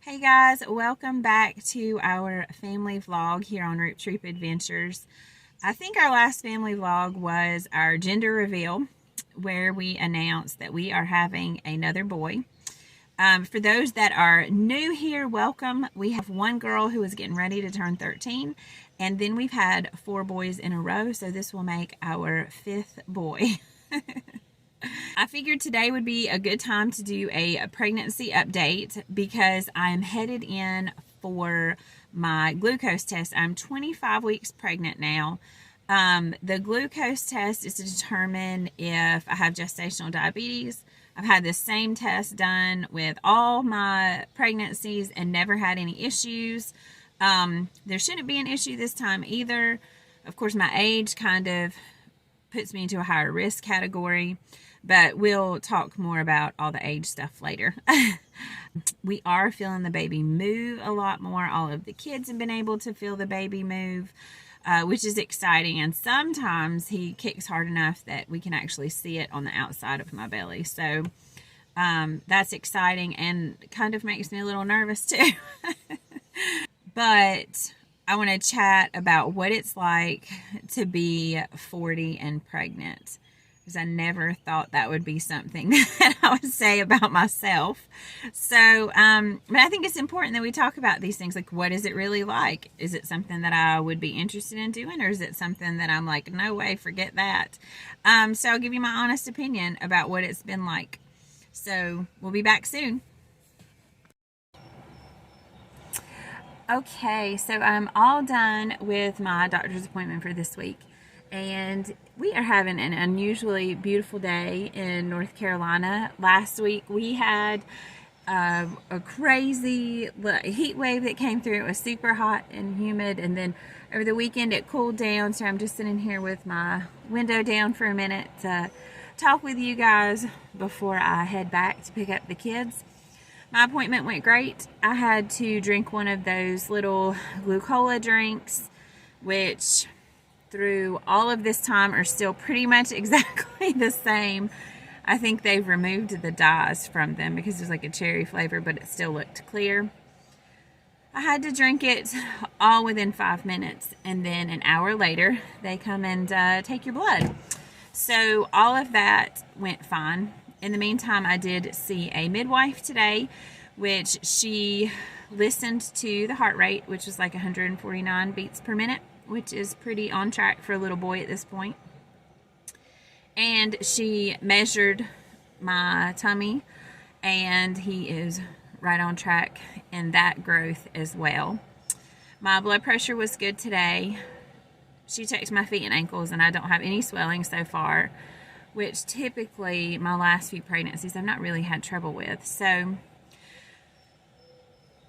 Hey guys, welcome back to our family vlog here on Roop Adventures. I think our last family vlog was our gender reveal where we announced that we are having another boy. For those that are new here, welcome. We have one girl who is getting ready to turn 13, and then we've had 4 boys in a row, so this will make our 5th boy. I figured today would be a good time to do a pregnancy update because I'm headed in for my glucose test. I'm 25 weeks pregnant now. The glucose test is to determine if I have gestational diabetes. I've had the same test done with all my pregnancies and never had any issues. There shouldn't be an issue this time either. Of course, my age kind of puts me into a higher risk category, but we'll talk more about all the age stuff later. We are feeling the baby move a lot more. All of the kids have been able to feel the baby move, which is exciting. And sometimes he kicks hard enough that we can actually see it on the outside of my belly. So that's exciting and kind of makes me a little nervous too. But I want to chat about what it's like to be 40 and pregnant, because I never thought that would be something that I would say about myself. So, but I think it's important that we talk about these things. Like, what is it really like? Is it something that I would be interested in doing, or is it something that I'm like, no way, forget that? So I'll give you my honest opinion about what it's been like. So we'll be back soon. Okay, so I'm all done with my doctor's appointment for this week, and we are having an unusually beautiful day in North Carolina. Last week we had a crazy heat wave that came through. It was super hot and humid, and then over the weekend it cooled down, so I'm just sitting here with my window down for a minute to talk with you guys before I head back to pick up the kids. My appointment went great. I had to drink one of those little glucola drinks, which through all of this time are still pretty much exactly the same. I think they've removed the dyes from them because there's like a cherry flavor, but it still looked clear. I had to drink it all within 5 minutes, and then an hour later they come and take your blood. So all of that went fine. In the meantime, I did see a midwife today, which she listened to the heart rate, which was like 149 beats per minute, which is pretty on track for a little boy at this point. And she measured my tummy, and he is right on track in that growth as well. My blood pressure was good today. She checked my feet and ankles, and I don't have any swelling so far, which typically my last few pregnancies I've not really had trouble with. So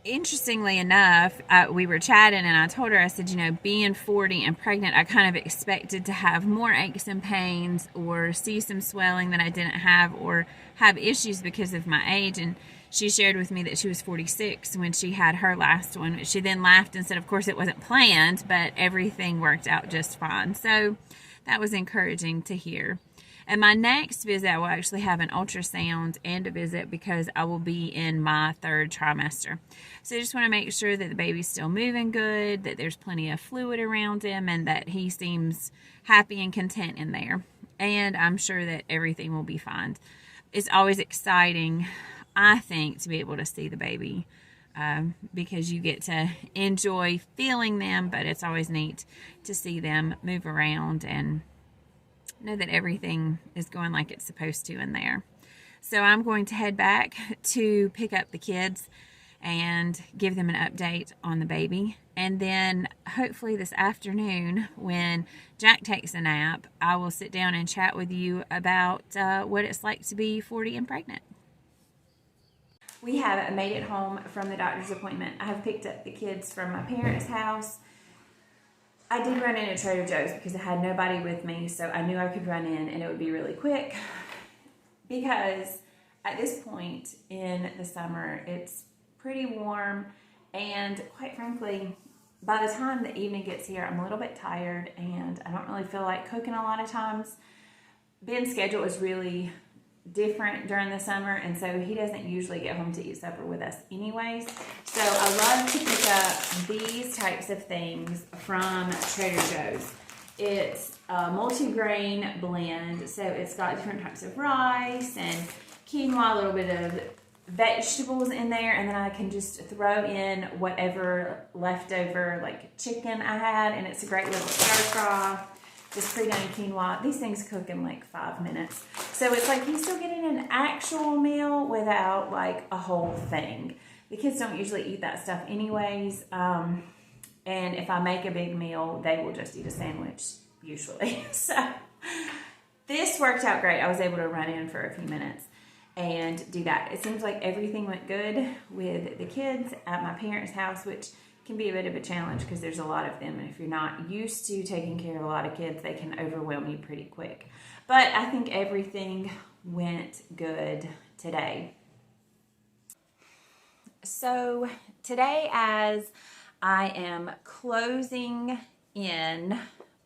interestingly enough, we were chatting and I told her, I said, you know, being 40 and pregnant, I kind of expected to have more aches and pains or see some swelling that I didn't have, or have issues because of my age. And she shared with me that she was 46 when she had her last one, which she then laughed and said, of course it wasn't planned, but everything worked out just fine. So that was encouraging to hear. And my next visit, I will actually have an ultrasound and a visit because I will be in my 3rd trimester. So I just want to make sure that the baby's still moving good, that there's plenty of fluid around him, and that he seems happy and content in there. And I'm sure that everything will be fine. It's always exciting, I think, to be able to see the baby because you get to enjoy feeling them, but it's always neat to see them move around and know that everything is going like it's supposed to in there. So I'm going to head back to pick up the kids and give them an update on the baby. And then hopefully this afternoon, when Jack takes a nap, I will sit down and chat with you about what it's like to be 40 and pregnant. We have made it home from the doctor's appointment. I have picked up the kids from my parents' house. I did run into Trader Joe's because I had nobody with me, so I knew I could run in and it would be really quick, because at this point in the summer it's pretty warm, and quite frankly, by the time the evening gets here, I'm a little bit tired and I don't really feel like cooking a lot of times. Ben's schedule is really different during the summer, and so he doesn't usually get home to eat supper with us anyways. So I love to pick up these types of things from Trader Joe's. It's a multi-grain blend, so it's got different types of rice and quinoa, a little bit of vegetables in there, and then I can just throw in whatever leftover like chicken I had, and it's a great little stir fry. This pre-done quinoa, these things cook in like 5 minutes. So it's like he's still getting an actual meal without like a whole thing. The kids don't usually eat that stuff anyways. And if I make a big meal, they will just eat a sandwich usually. So this worked out great. I was able to run in for a few minutes and do that. It seems like everything went good with the kids at my parents' house, which can be a bit of a challenge because there's a lot of them, and if you're not used to taking care of a lot of kids, they can overwhelm you pretty quick. But I think everything went good today. So today, as I am closing in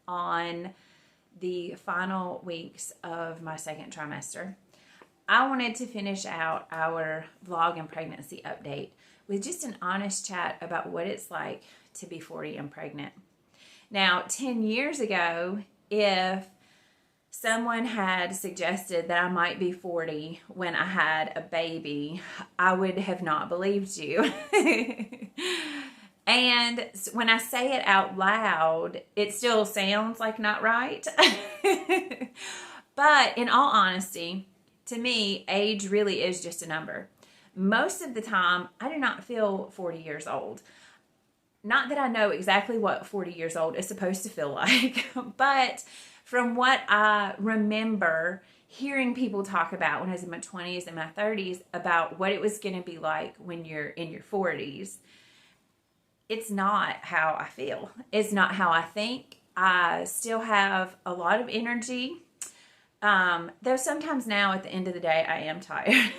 on the final weeks of my second trimester, I wanted to finish out our vlog and pregnancy update with just an honest chat about what it's like to be 40 and pregnant. Now, 10 years ago, if someone had suggested that I might be 40 when I had a baby, I would have not believed you. And when I say it out loud, it still sounds like not right. But in all honesty, to me, age really is just a number. Most of the time, I do not feel 40 years old. Not that I know exactly what 40 years old is supposed to feel like, but from what I remember hearing people talk about when I was in my 20s and my 30s about what it was going to be like when you're in your 40s, it's not how I feel. It's not how I think. I still have a lot of energy, though sometimes now at the end of the day, I am tired.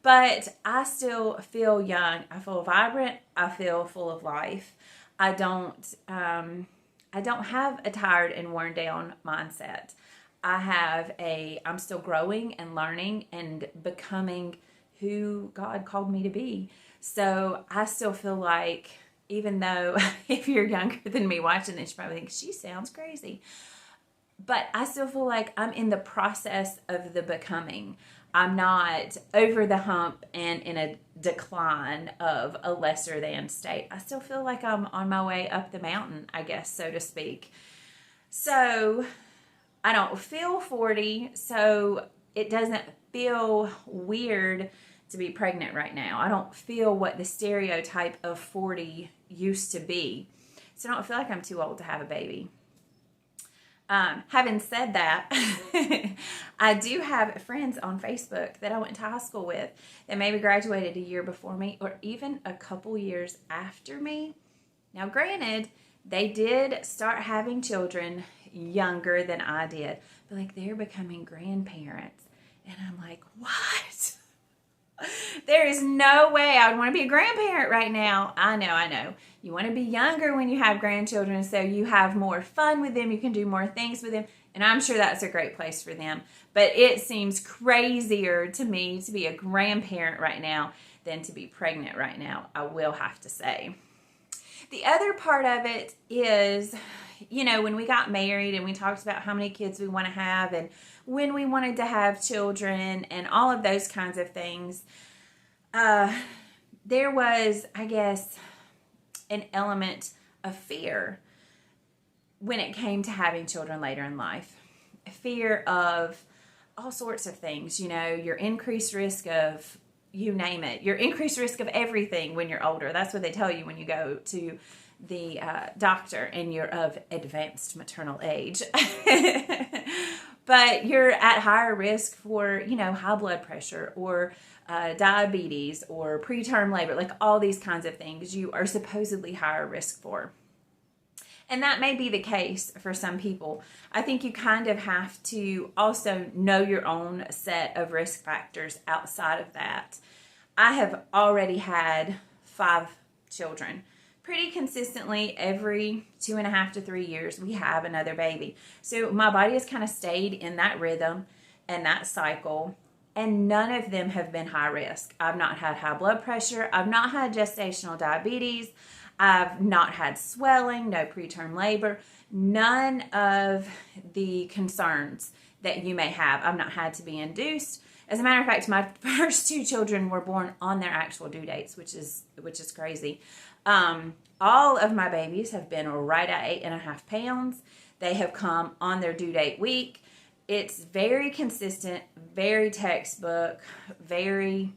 But I still feel young. I feel vibrant. I feel full of life. I don't have a tired and worn down mindset. I'm still growing and learning and becoming who God called me to be. So I still feel like, even though if you're younger than me watching this, you probably think she sounds crazy. But I still feel like I'm in the process of the becoming. I'm not over the hump and in a decline of a lesser than state. I still feel like I'm on my way up the mountain, I guess, so to speak. So I don't feel 40, so it doesn't feel weird to be pregnant right now. I don't feel what the stereotype of 40 used to be. So I don't feel like I'm too old to have a baby. Having said that, I do have friends on Facebook that I went to high school with that maybe graduated a year before me or even a couple years after me. Now, granted, they did start having children younger than I did, but like they're becoming grandparents. And I'm like, what? There is no way I would want to be a grandparent right now. I know. You want to be younger when you have grandchildren so you have more fun with them. You can do more things with them. And I'm sure that's a great place for them. But it seems crazier to me to be a grandparent right now than to be pregnant right now, I will have to say. The other part of it is, when we got married and we talked about how many kids we want to have and when we wanted to have children and all of those kinds of things, there was, I guess, an element of fear when it came to having children later in life. Fear of all sorts of things, your increased risk of, you name it, your increased risk of everything when you're older. That's what they tell you when you go to the doctor and you're of advanced maternal age. But you're at higher risk for, high blood pressure or diabetes or preterm labor, like all these kinds of things you are supposedly higher risk for. And that may be the case for some people. I think you kind of have to also know your own set of risk factors outside of that. I have already had 5 children. Pretty consistently, every 2.5 to 3 years, we have another baby. So my body has kind of stayed in that rhythm and that cycle, and none of them have been high risk. I've not had high blood pressure. I've not had gestational diabetes. I've not had swelling, no preterm labor, none of the concerns that you may have. I've not had to be induced. As a matter of fact, my first two children were born on their actual due dates, which is crazy. All of my babies have been right at 8.5 pounds. They have come on their due date week. It's very consistent, very textbook, very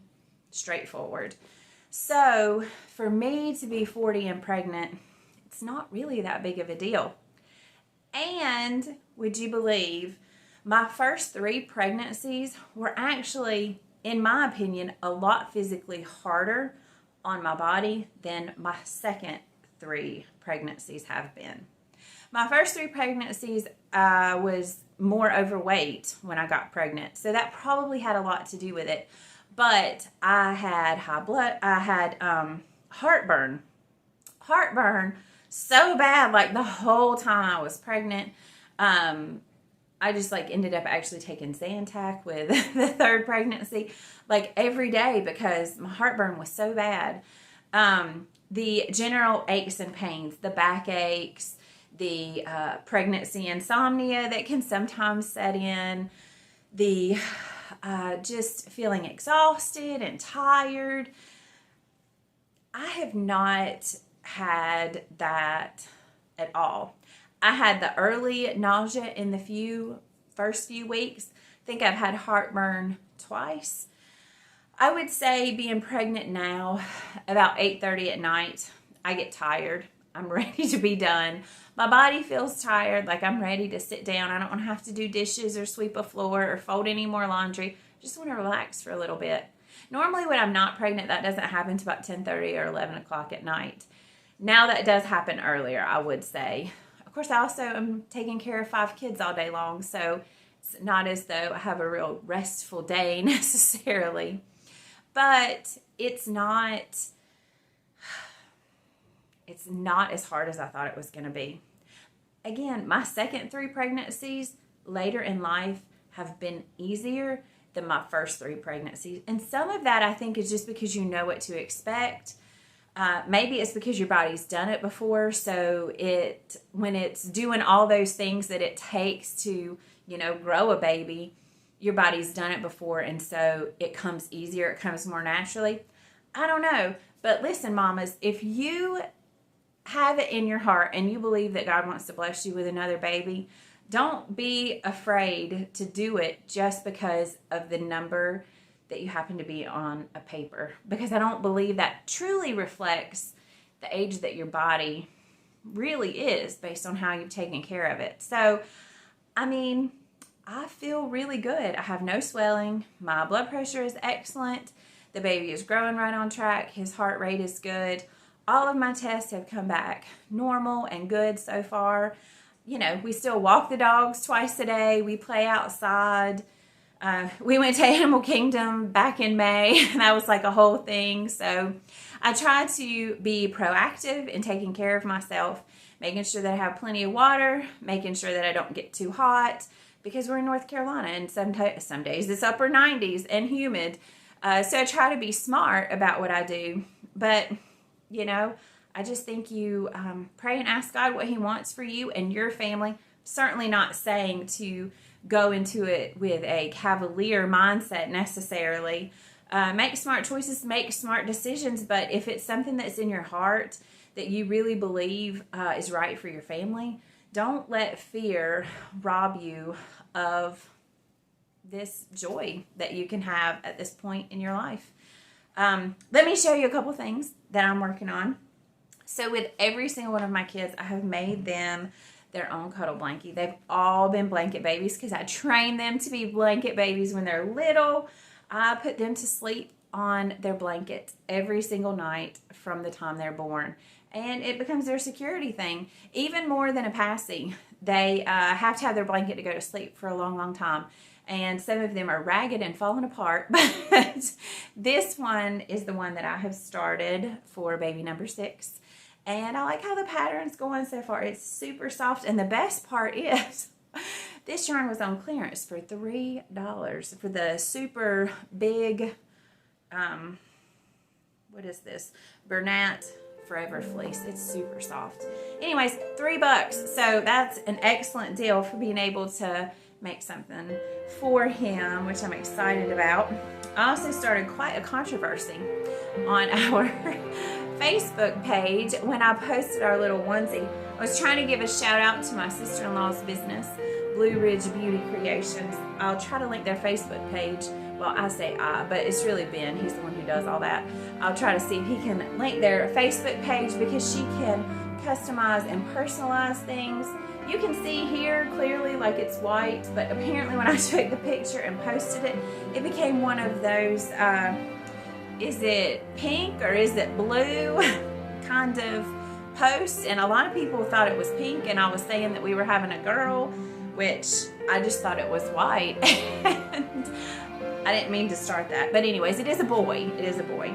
straightforward. So for me to be 40 and pregnant, it's not really that big of a deal. And would you believe, my first 3 pregnancies were actually, in my opinion, a lot physically harder on my body than my second 3 pregnancies have been. My first 3 pregnancies, I was more overweight when I got pregnant, so that probably had a lot to do with it. But I had heartburn so bad, like the whole time I was pregnant. I just ended up actually taking Zantac with the 3rd pregnancy, like every day, because my heartburn was so bad. The general aches and pains, the back aches, the pregnancy insomnia that can sometimes set in, the just feeling exhausted and tired. I have not had that at all. I had the early nausea in the first few weeks. I think I've had heartburn twice. I would say being pregnant now, about 8:30 at night, I get tired. I'm ready to be done. My body feels tired, like I'm ready to sit down. I don't want to have to do dishes or sweep a floor or fold any more laundry. I just want to relax for a little bit. Normally when I'm not pregnant, that doesn't happen until about 10:30 or 11 o'clock at night. Now that does happen earlier, I would say. Of course, I also am taking care of 5 kids all day long, so it's not as though I have a real restful day necessarily. But it's not as hard as I thought it was going to be. Again, my second 3 pregnancies later in life have been easier than my first 3 pregnancies. And some of that I think is just because you know what to expect. Maybe it's because your body's done it before, so when it's doing all those things that it takes to, grow a baby, your body's done it before, and so it comes easier, it comes more naturally. I don't know, but listen, mamas, if you have it in your heart and you believe that God wants to bless you with another baby, don't be afraid to do it just because of the number that you happen to be on a paper, because I don't believe that truly reflects the age that your body really is based on how you've taken care of it. So, I feel really good. I have no swelling. My blood pressure is excellent. The baby is growing right on track. His heart rate is good. All of my tests have come back normal and good so far. We still walk the dogs twice a day. We play outside. We went to Animal Kingdom back in May, and that was like a whole thing. So I try to be proactive in taking care of myself, making sure that I have plenty of water, making sure that I don't get too hot, because we're in North Carolina, and some days it's upper 90s and humid. So I try to be smart about what I do. But, I just think you pray and ask God what He wants for you and your family. Certainly not saying to go into it with a cavalier mindset necessarily. Make smart choices, make smart decisions, but if it's something that's in your heart that you really believe is right for your family, don't let fear rob you of this joy that you can have at this point in your life. Let me show you a couple things that I'm working on. So with every single one of my kids, I have made them their own cuddle blankie. They've all been blanket babies because I train them to be blanket babies when they're little. I put them to sleep on their blanket every single night from the time they're born. And it becomes their security thing. Even more than a passy, they have to have their blanket to go to sleep for a long, long time. And some of them are ragged and falling apart. But this one is the one that I have started for baby number 6. And I like how the pattern's going so far. It's super soft. And the best part is This yarn was on clearance for $3 for the super big, what is this? Bernat Forever Fleece. It's super soft. Anyways, $3. So that's an excellent deal for being able to make something for him, which I'm excited about. I also started quite a controversy on our Facebook page when I posted our little onesie. I was trying to give a shout out to my sister-in-law's business, Blueridge Beauty Creations. I'll try to link their Facebook page. Well, I say I, but it's really Ben. He's the one who does all that. I'll try to see if he can link their Facebook page because she can customize and personalize things. You can see here clearly like it's white, but apparently when I took the picture and posted it, it became one of those, is it pink or is it blue kind of posts, and a lot of people thought it was pink, and I was saying that we were having a girl, which I just thought it was white. And I didn't mean to start that, but anyways, it is a boy. It is a boy.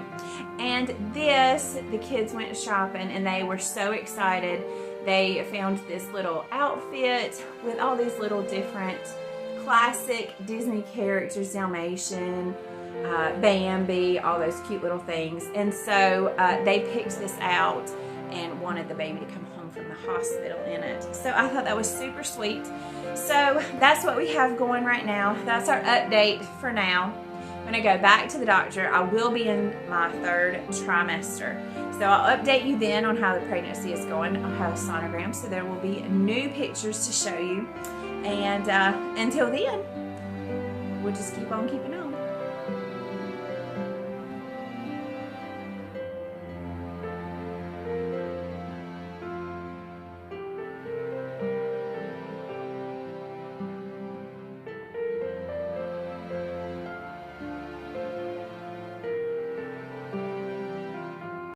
And this, the kids went shopping and they were so excited. They found this little outfit with all these little different classic Disney characters, Dalmatian, Bambi, all those cute little things. And so they picked this out and wanted the baby to come home from the hospital in it. So I thought that was super sweet. So that's what we have going right now. That's our update for now. When I go back to the doctor, I will be in my 3rd trimester. So I'll update you then on how the pregnancy is going. I'll have a sonogram, so there will be new pictures to show you. And until then, we'll just keep on keeping on.